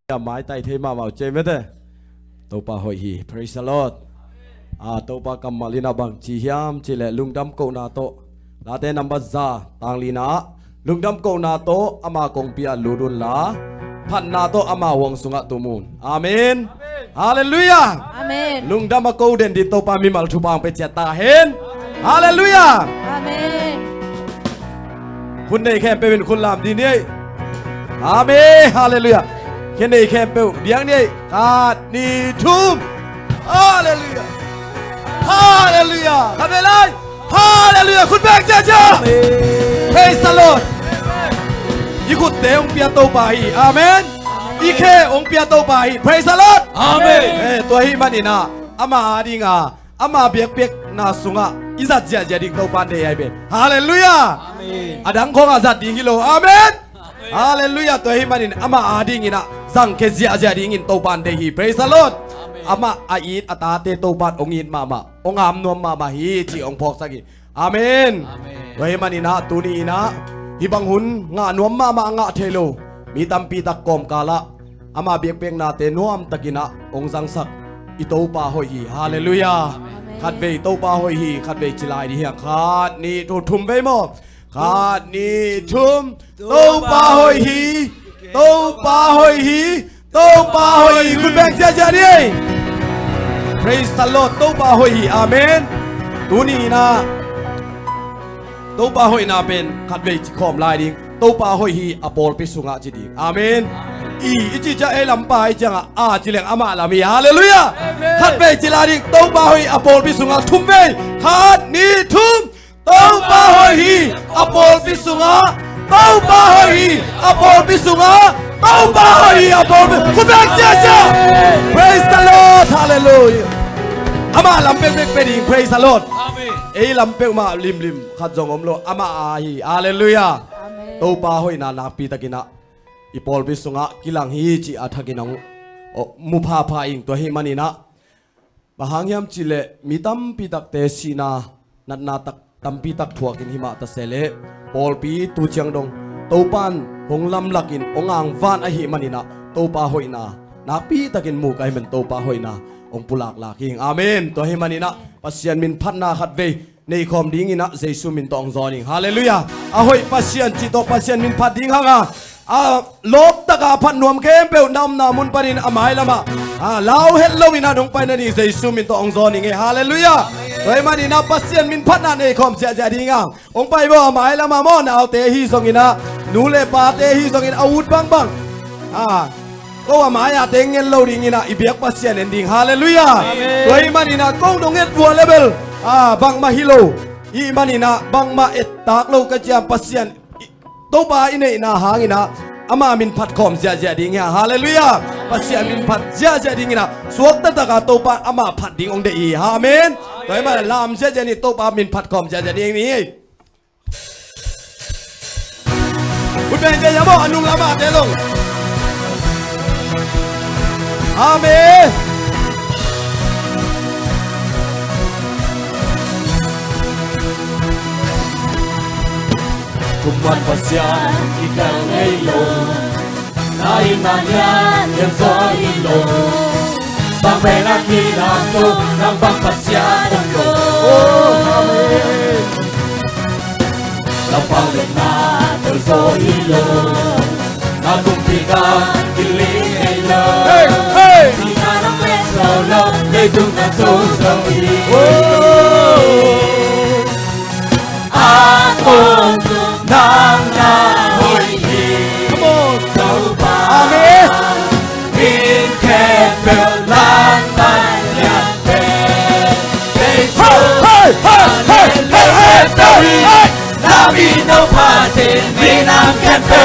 ya mai tai the ma mau che mete to pa hoi hi praise the lord to pa kamalina bang chi hiam chi le lungdam ko na to la te number za tang lina lungdam ko na to ama kong pia ludun la phat na to ama wong sunga tumun amen hallelujah amen lungdam ko den di to pa mi mal thu bang pe che ta hen hallelujah amen คุณในแคมเปญคุณลามดีนี่อาเมนฮาเลลูยาแค่ในแคมเปญเดียงนี่กาดนีทุมฮาเลลูยาฮาเลลูยาทำได้เลยฮาเลลูยาคุณแบงค์เจ้าเจ้าเฮ้ยสโลดอีกุดเตองเปียโตไปอาเมนอีเคองเปียโตไปเพรสโลดอาเมนตัวฮีมันนี่นะอามาดีงาอามาเบียกเปียกนาสุงะอิสัตเจเจดิงโตปันเดียเบฮาเลลูยาอาดังของอาสัตดิงกิโลอาเมนฮาเลลูยาตัวฮีมันนี่อามาอาดิงินะสังเคเจเจดิงินโตปันเดียเพรสโลดอามาอาอิดอาตาเตโตปันองอินมาองอามนวมมาฮีจีองพอกสักิอาเมนตัวฮีมันนี่นะตูนีนะฮิบังหุนงานวมมางะเทโลมีตัมปีตะกอมกาละอามาเบียกเปียงนาเตนวมตะกินะองสังสักอิโตปาหอยฮีฮาเลลูยาขัดเวโตปาหอยฮีขัดเวจิลายดีเฮียขัดนี่ถูทุ่มไปหมดขัดนี่ทุ่มโตปาหอยฮีโตปาหอยฮีโตปาหอยฮีคุณแบงค์เจ้าดิ praise the Lord โตปาหอยฮีอาเมนตัวนี้นะโตปาหอยนาเป็นขัดเวจิคอมลายดิโตปาหอยฮีอโปลปิสุงะจิดีอาเมนอีจิจะเอลัมปายจังจิเลงอามาลามีฮาเลลูยาขัดเวจิลาดิโตปาหอยอโปลปิสุงะทุ่มเวขัดนี่ทุ่มโตปาหอยฮีอโปลปิสุงะโตปาหอยฮีอโปลปิสุงะโตปาหอยฮีอโปลปิคุณแบงค์เจ้า praise the Lord hallelujah อามาลำเป็กเป็ด praise the Lord เอลำเป็กมาลิมขัดจงอมโลอามาอาฮีฮาเลลูยาโตปาหอยนาปีตะกินะอีปอลปิสุงะกิลังฮีจีอาทักินังมุพาพาอิงตัวฮีมันนี่นะบางยามจิเลมีตัมปีตักเตสีนานัดนาตักตัมปีตักถั่วกินหิมะตะเสเลปอลปีตูเชียงดงโตปันหงลำลักินองอ่างวานอหิมันนี่นะโตปาหอยนาปีตักินมูกไอเหมือนโตปาหอยนาองปุลากลากิงอาเมนตัวฮีมันนี่นะปัสยันมินพันนาขัดเวในคอมดิ้งนะเจสุมินตองซอนิงฮาเลลูยาอาหอยปัสยันจิโตปัสยันมินพัดดิ้งฮังลบตะกาพันนวมเข้มเปลวนำนามุนปรินอามายละมาลาวเฮลโลวินาดงไปนั่นนี่เจสุมินตองซอนิงฮาเลลูยาโดยมันนี่นะปัสยันมินพัดนาในคอมเสียใจดิ้งองไปบ่อามายละมามอนเอาเตฮีส่งอินะนูเลปาเตฮีส่งอินอาวุธบังก็ว่าหมายาเตงเงินเราดิ้งนะอีเบียกปัสยันเอนดิ้งฮาเลลูยาโดยมันนี่นะกงดงเอ็ดวัวเลเวลบังมาฮิโลอีมันนี่นะบังมาเอ็ดตากโลกระจามปัสยันโตบาอินเนนาหางินะอามามินพัดคอมเจดิ้งฮาเลลูยาปัสยันมินพัดเจดิ้งนะสวกตะกาโตบาอามาพัดดิ้งองเดีฮาเมนโดยมันลามเจนี่โตบามินพัดคอมเจดิ้งนี่คุณเป็นเจ้าบ่อนุงละมาเตลงอาเมนทุกวันปัสยานที่กลางให้โลนายนานยานยังซอยโลบางเวลาที่นางโตนางบางปัสยานโลโอ้อาเมนเราฟังเรื่องนาเธอซอยโลนาคุมพิการกิลิให้โลที่นาน้ำเล็กโซโลได้ดุงนาโซโซอีอาโกนางนาหอยฮีขโมยเจ้าป่าอาเมนมินแค่เปลลานตันยันเป็นเฮ้ยเฮ้ยเฮ้ยเฮ้ยเฮ้ยเฮ้ยเฮ้ยนามีโนพาเทนมีนางแค่เปล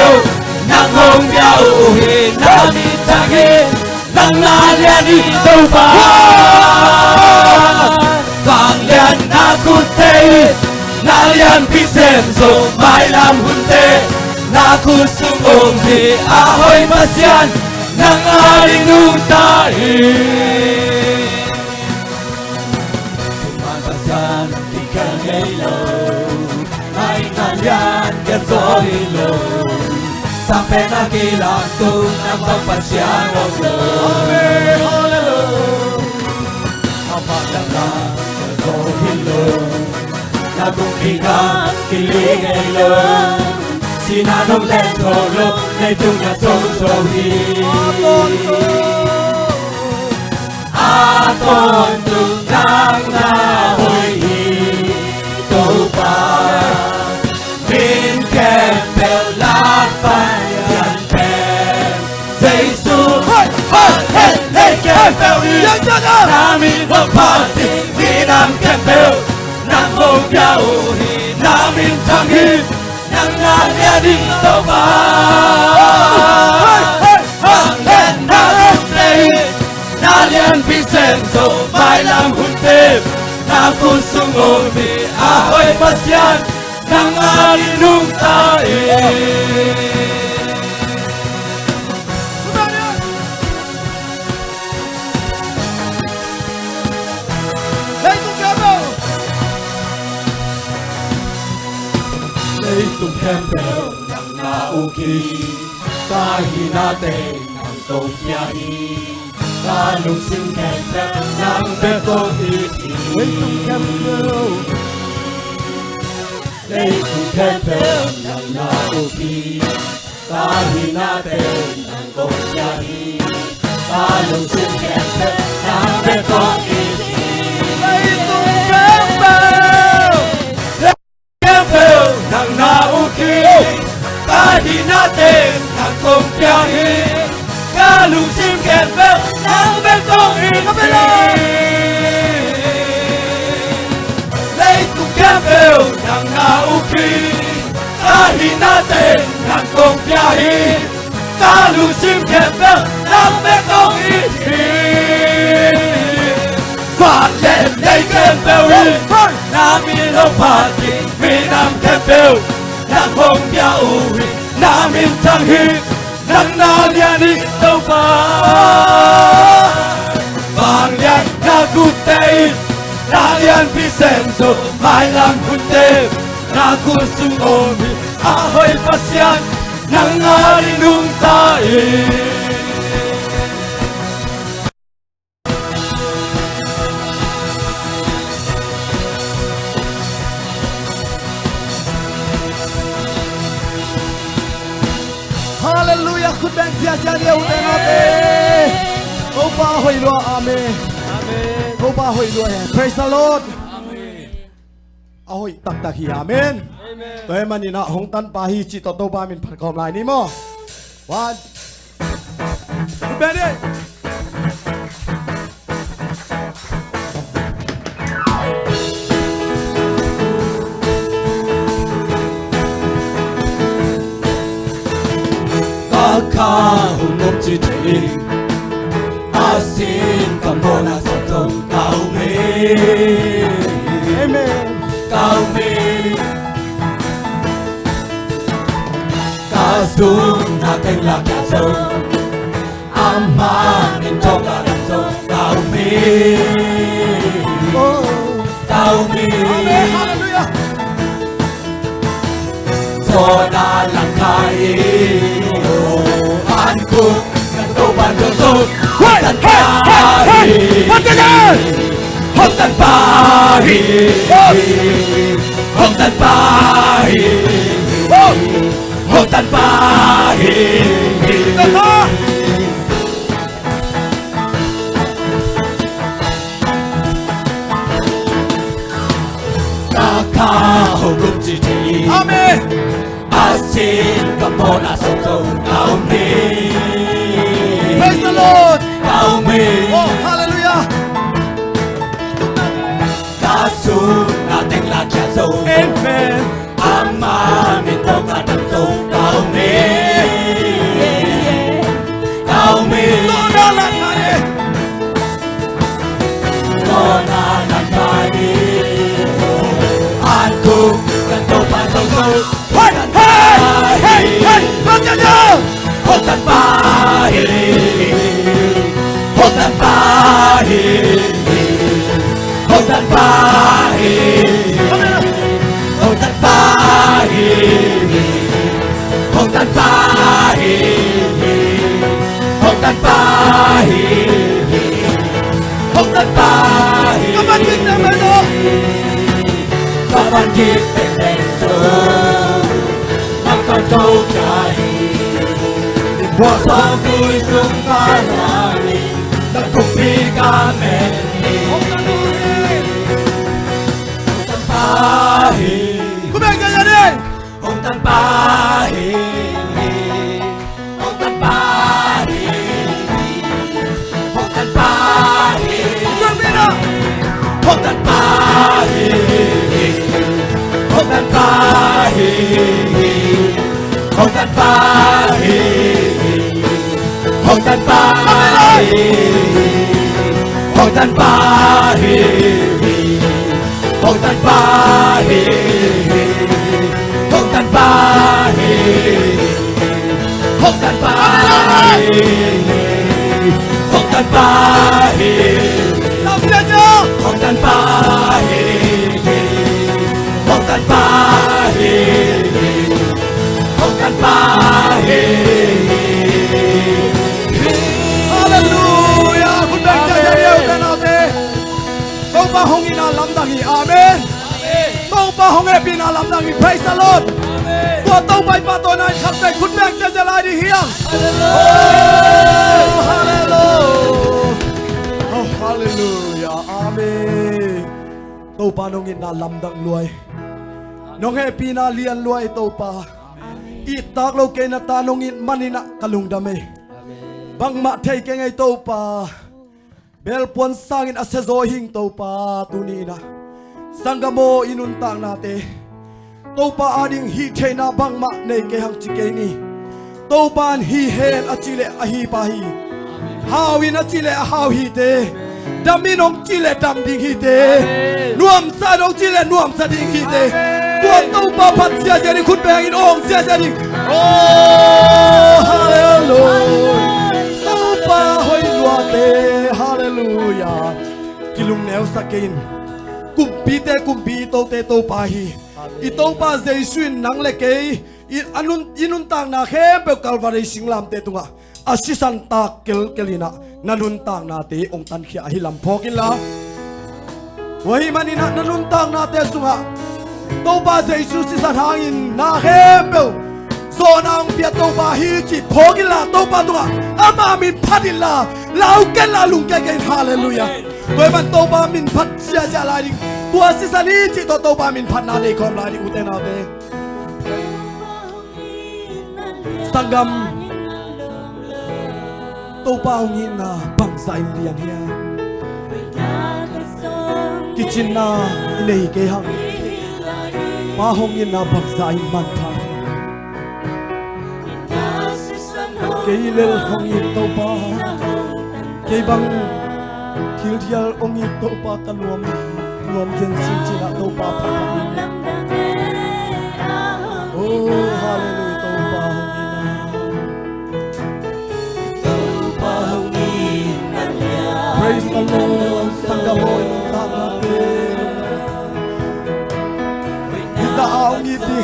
นางหงเดียวฮีนามีตาเกนางนาเลียนีเจ้าป่าฟังเลียนนาคุเตNalian pisenso mailam hunte naku sumong di ahoy masyan nang aring nutay Tumapasan di kangaylo ay nalian kasoylo sampai nakilantu ng pagpasyan ng Diyos. Amen. Hallelujah. Kapadalang nagkahilo, nagumpigang kilingilo, sinanong lentolo, na itong nasusohi. Aton tunang nahoy ito pa, min kempel lapan yan pen, Seisu, hey kempel namin wapati, minang kempel, nang mong namin tanggit, nang nanya dito ba? Hanggang nagutin, nalian Vicenzo, may lang huntip, na kusungod ni ahoy pasyan, nang alinong tae. Itong kempel ng nauki, kahinate ng tongyahi, kalungsing kempel ng bekong iti. Itong kempel ng nauki, kahinate ng tongyahi, kalungsing kempel ng bekong iti. Nang nauki, kahit natin ang kumpyahe, kalusim kempel ng betong iti. Late kong kempel ng nauki, kahit natin ang kumpyahe, kalusim kempel ng betong iti. Valen late kempel namin ang pati, minang kempel, nang hong biauhi, namin tanghit, nang nalyan ito pa. Bangyan nagutain, nalyan Vicenzo, may lang huntip, nagusungomi, ahoy pasyan, nang alinong tae. Hallelujah.คุณแบงค์เสียใจเดียวแต่นาเต้โอ้ป้าหอยรัวอาเมนโอ้ป้าหอยรัวแห่ Praise the Lord เอาหอยตักตะขี้อาเมนตัวให้มันนี่นะหงตันปาฮีจิตโตปามินผัดคอมลายนี่มั้งวันคุณแบงค์นี่Kahulog si Jay, asin ka muna sa tong kaumi. Amen. Kaumi, kasung natin lakasong, amanin to kalasong kaumi. Kaumi, Amen. Hallelujah. So na lang kayo. Anku nagtuban tusok Hotan pahi Hotan pahi Hotan pahi Hotan pahi Nakahulog si Jay Amen. Asin ka mo na sotong kaumi. Praise the Lord. Kaumi. Oh, hallelujah. Kasung nating lakyaso. Amen. Amamin to kadamso. Kaumi. Kaumi. Sona lang kaya. Sona lang kaya. Anku kanto patong Hey, hey, hey, hey, tan pahi Hong tan pahi Kapatid naman o Kapan kita tenso Makan kau cari Puasa tulis kong kanaling Nagkupi kami Hong tan pahi Kumengka yan Hong tan pahi Hong tan pahi Hong tan pahi Kumengka Hong tan pahi Hong tan pahi Hong tan pahi Hong tan pahi Hong tan pahi Hong tan pahi Hong tan pahi Hong tan pahi Hong tan pahi Lapian niyo Hong tan pahi Hong tan pahi Hong tan pahi Hallelujah Kumengka yan niyo kanate Tau pa hong inalamdangi Amen Tau pa hong epinalamdangi Praise the Lord Tua tau pa ipatonay kapte Kumengka jalay di hiyang Oh Hallelujah Oh Hallelujah Amen Tau pa nong inalamdang luay Nong epinalian luay tau pa Itak lo kay natanongin manina kalungdame Bang matay kay ngay tau pa Belpon sangin asezohing tau pa tunina Sangga mo inuntang nate Tau pa ading hitay na bang matnay kay hang chikay ni Tau pa hihen at chile ahipahi Hawin at chile ahawhite Daminong chile damding hite Nuam sadong chile nuam sading hite Tuan tau pa pat siya jadi kun behangin ong siya jadi Oh hallelujah Tau pa hoy luate hallelujah Kilung neo sakin Kumpite kumpito te tau pahi Itau pa zaysuin nang lekay Inuntang na kempe kalvaray singlam te tunga Asisan takil kelina Nanuntang nate ong tanki ahilam pokila Wahi manina nanuntang nate sunga Tau pa zaysu sisan hangin na kempe So nang pia tau pa hichi pokila Tau pa tunga Ama min padilla Lauken lalung kagain hallelujah Toi man tau pa min pat siya siya lading Tua sisan hichi to tau pa min pat nade kom lading uten nate Sanggam Tau pa hongin na bangsa imlian hiya Kitchen na inay kehang Mahongin na bangsa imantay Kailel hongin tau pa Kay bang Kiltial ongin tau pa kaluam Luam jensin china tau pa patamin Oh hallelujah tau pa hongin na Praise the Lord, Sanggamoy, Tangatin. Isa aong iti.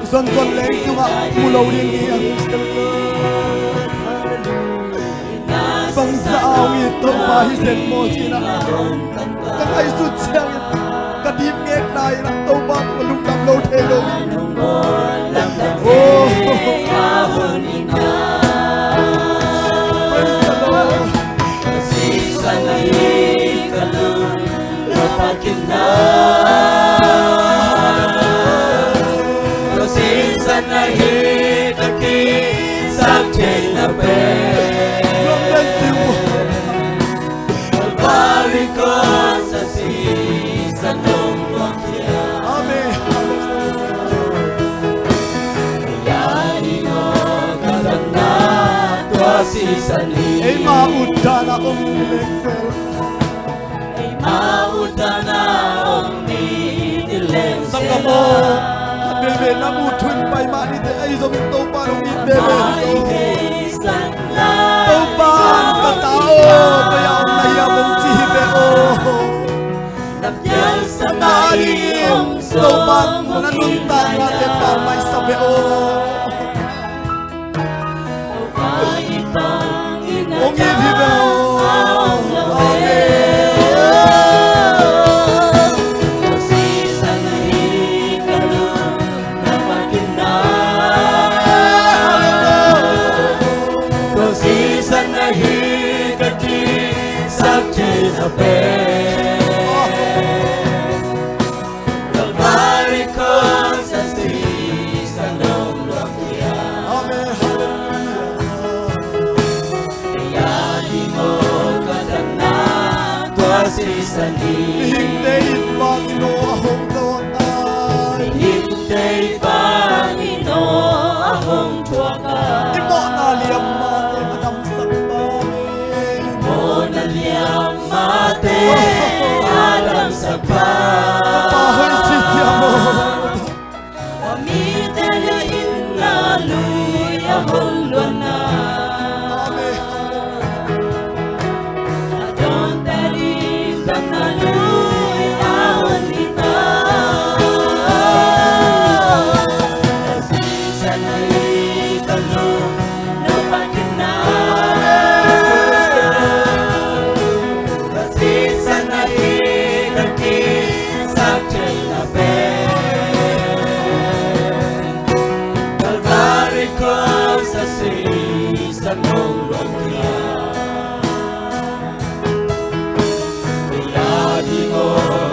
Son leng tunga mulaw rin niya. Bangsa aong ito, pahisen mo sila. Kakay sutsiyang kadip ngek na ilang tau ba malungkam low telo. Oh, ay maudan akong nilexel. Sangka mo at bebe namutun pa'y manite ay zoming tau pa nung bebe tau pa katao kaya ang nayamong chihibe o Naaring tau pa nanuntang natin pa may sabi o sani Hintay Panginoon ahong tawag Hintay Panginoon ahong tuwagan Imo na liyam mate Adam sakbangin Mo na liyam mate Adam sakbangin Pahoy si Tiamo Pamita na inaluy ahong luana Adon tarin kanaluy ahon nita Kasisan ay kalong napakin na Kasisan ay kakisak chay na Calvary cross sa season ng lumpia Kaya di mo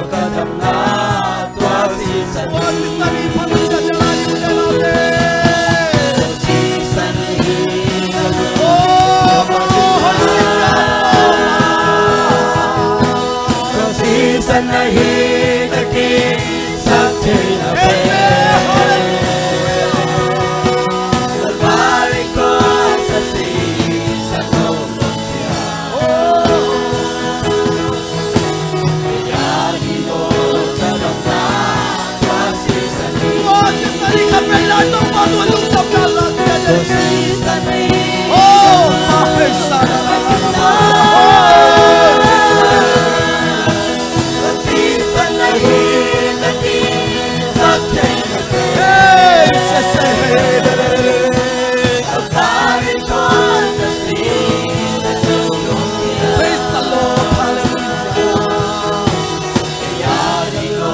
kadamnat Wag season Wag si Sani Panagdadalanin na natin Season Oh Pahoy si Tiamo Season na hitaki sa tinape Calvary cross sa season ng lumpia Kaya di mo kadamnat Wag season Wag si Sani Kapelano Pagwalong kapyalan Season na Oh Pahoy sana na Season na hitaki sa tinape Hey Sese Calvary cross sa season ng lumpia Praise the Lord Hallelujah Kaya di mo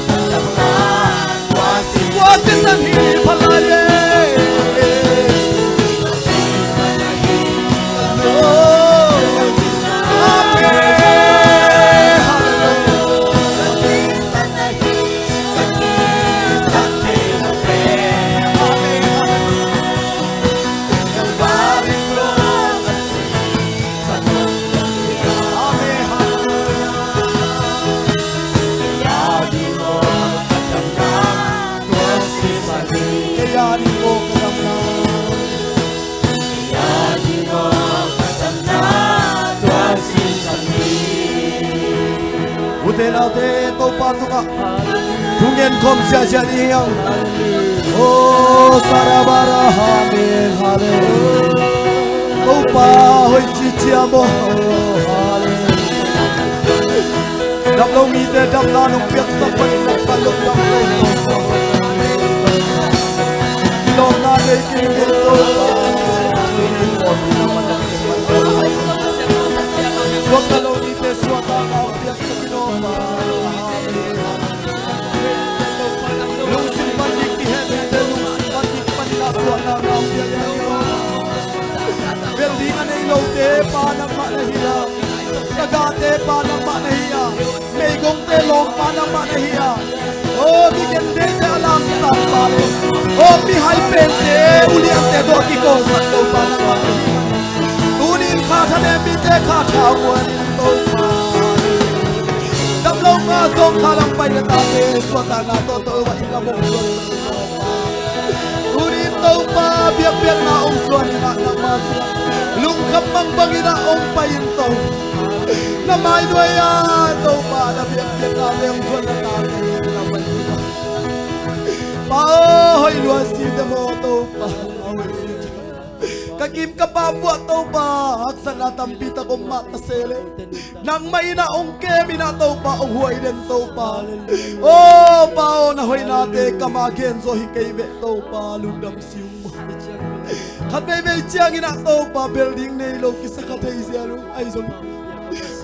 kadamnat Wag season Wag si Sani Palaya Kayani mo Ute na ute to pato ka Tungen kom siya siya niyang Oh sarabara amen hallelujah To pa hoy chichia mo Dam lo mi te dam na nung piyak sa paninong palong dam lo Ilong na day kingin to Swag na lo mi te swag na ang piyak sa pinoma Lungsing panik ni Heaven te lungsing panik panilaswa na ang piyak sa pinoma Beldingan ay ilaw te panang manahiya Tagate panang manahiya Megong te long panang manahiya Oh, bigyan din te alam sa pare Oh, mihay pente uli ang te doki ko sa to panang manahiya Tunin ka tanembi te kakawan ito Damlaw nga song kalampay na tate Swata na totoo wa ilamong Tunin tau pa biyak-biyak na umsuan na masya Lungkap mang bagi na umpayin to Na may doya tau pa na biyak-biyak na umsuan na tate Pahoy luwasida mo tau pa Kakim ka pa buat tau pa Aksa na tambita kong matasele Nang may naong kemi na tau pa Ang huway din tau pa Oh pao na huway nate Kamagin so hikaybe tau pa Lundam siyong mo Katbebe siyang ina tau pa Building na ilaw kisa katay siya Ay son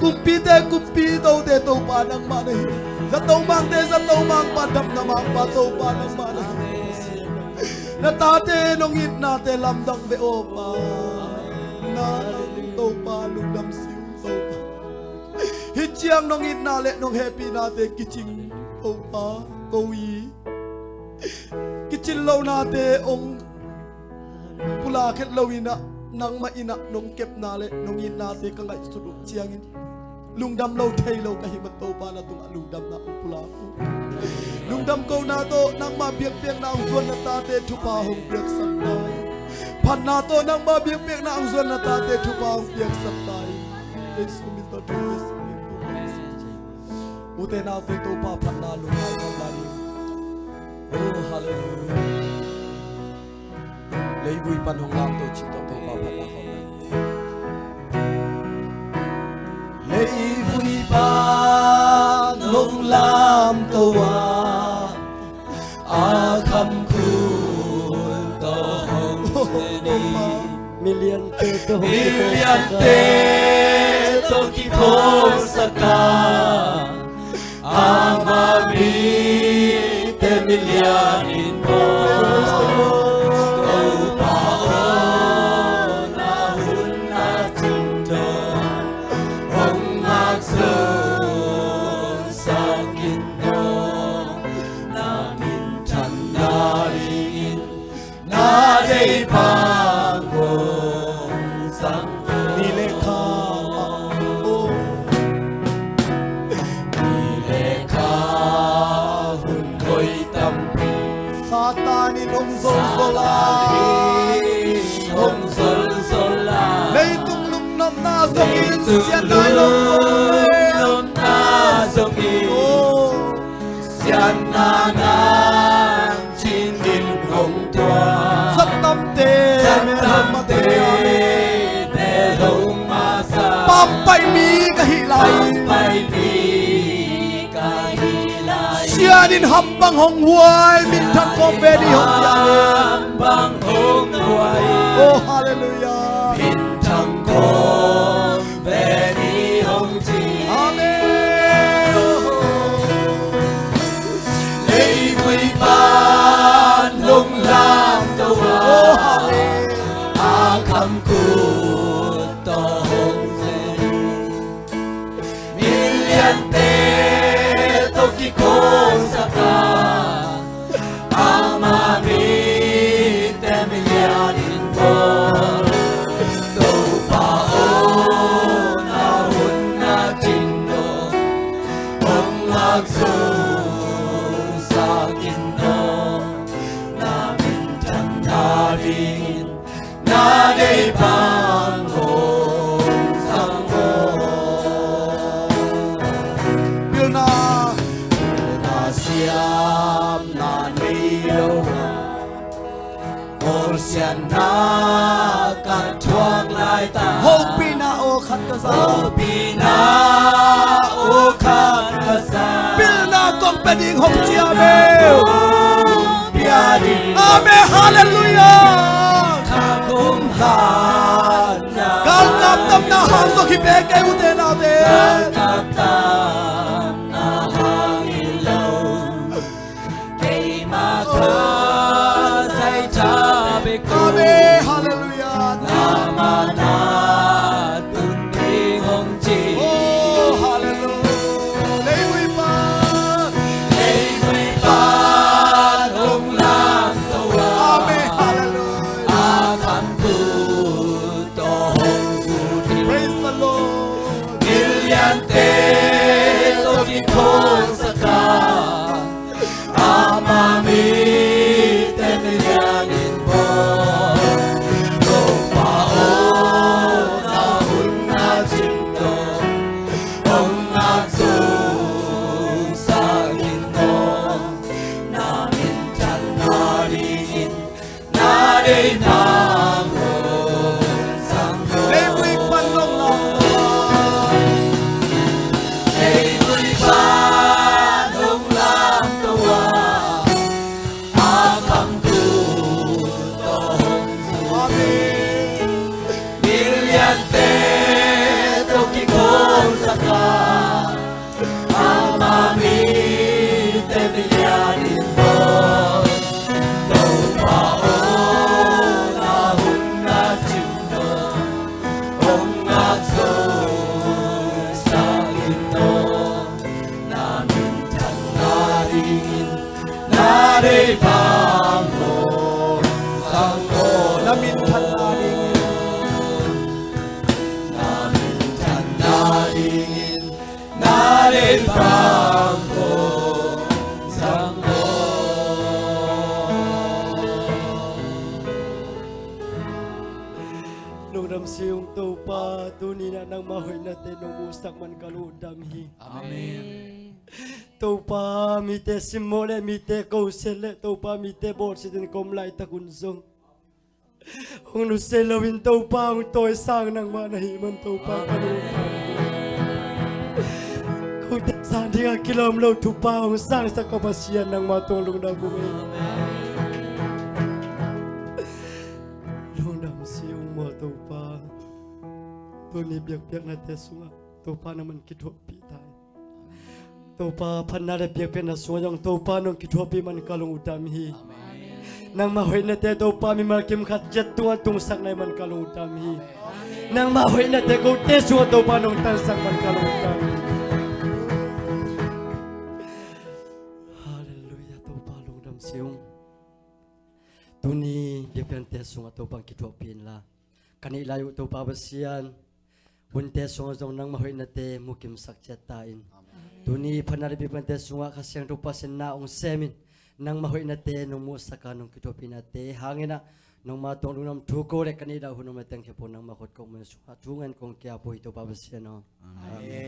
Kumpite kumpito de tau pa Nang manahin Sa tau mang de sa tau mang Padam na mang pa tau pa Nang manahin Natate nung hit natin lamdang beopa Na topa lugdam siyong topa Hitsiyang nung hit nale nung happy natin Kiching topa kowi Kichilaw natin ong Pulakit lawina Nang mainak nung kep nale Nung hit natin kangay sudok siyangin lung đam lâu thay lâu cái hiểm tô ba là tung lung đam na pula lung đam câu na to nang ma biếc biếc na zuan na ta te thu pa hong biếc sam nai phan na to nang ma biếc biếc na zuan na ta te thu pa hong biếc sam nai Yesu mi to tu Yesu mi to ute na te to pa phan na lung na ka ba ni oh hallelujah lấy vui pan hong lam to chi to pa phan na hong lấy vui pan hong lam to a kham khun to hong ni million te to ki ko saka amami te million in mo Sian nai lom na song i sian na na chin din hong tua sat tam te te hong ma sa pam pai mi ka hi lai sian din ham bang hong huai min thang ko be di hong yang bang hong huai oh hallelujah min thang ko Hopina o khat ka sa Pilna kong peding hong chia meu Amen hallelujah Kagum han Kal kap tam na hang so ki be kai ute na de Kap tam na hang ilaw Kay ma ka sai cha be ko Amen hallelujah Namana Namin tan na dingin Nung ramsiyong to pa tuni na nang mahoy na tinumusak man kaludamhi. Amen. To pa mite simole mite kausele to pa mite borsitin komlay takunsong. Kung nuselawin to pa ang toy sang nang manahiman to pa kaludamhi. Kung sandi nga kilomlo to pa ang sang sa kapasyan ng matulong na bumi. Nung ramsiyong mo to pa tuni biyak-biyak na tesunga to pa naman kitopi tayo. Topa panare biyak na suwang topa nung kitopi man kalung udamhi. Nang mahoy na te topa mi malkim khat jet tuan tung sak na man kalung udamhi. Nang mahoy na te ko te suwa topa nung tan sak man kalung udamhi. Hallelujah topa lung dam siung. Tuni biyak te sunga topa kitopi la. Kanila yu topa basian. Bunte sunga zong nang mahoy na te mukim sak jet tain. Tuni panaribi pante sunga kasyang rupa naong semin nang mahoy na te nung musaka nung kitopi na te hangin na nung matong nung tuko re kanila hunong matang kipo nang makot kong masunga tungan kong kaya po ito babasya no. Amen.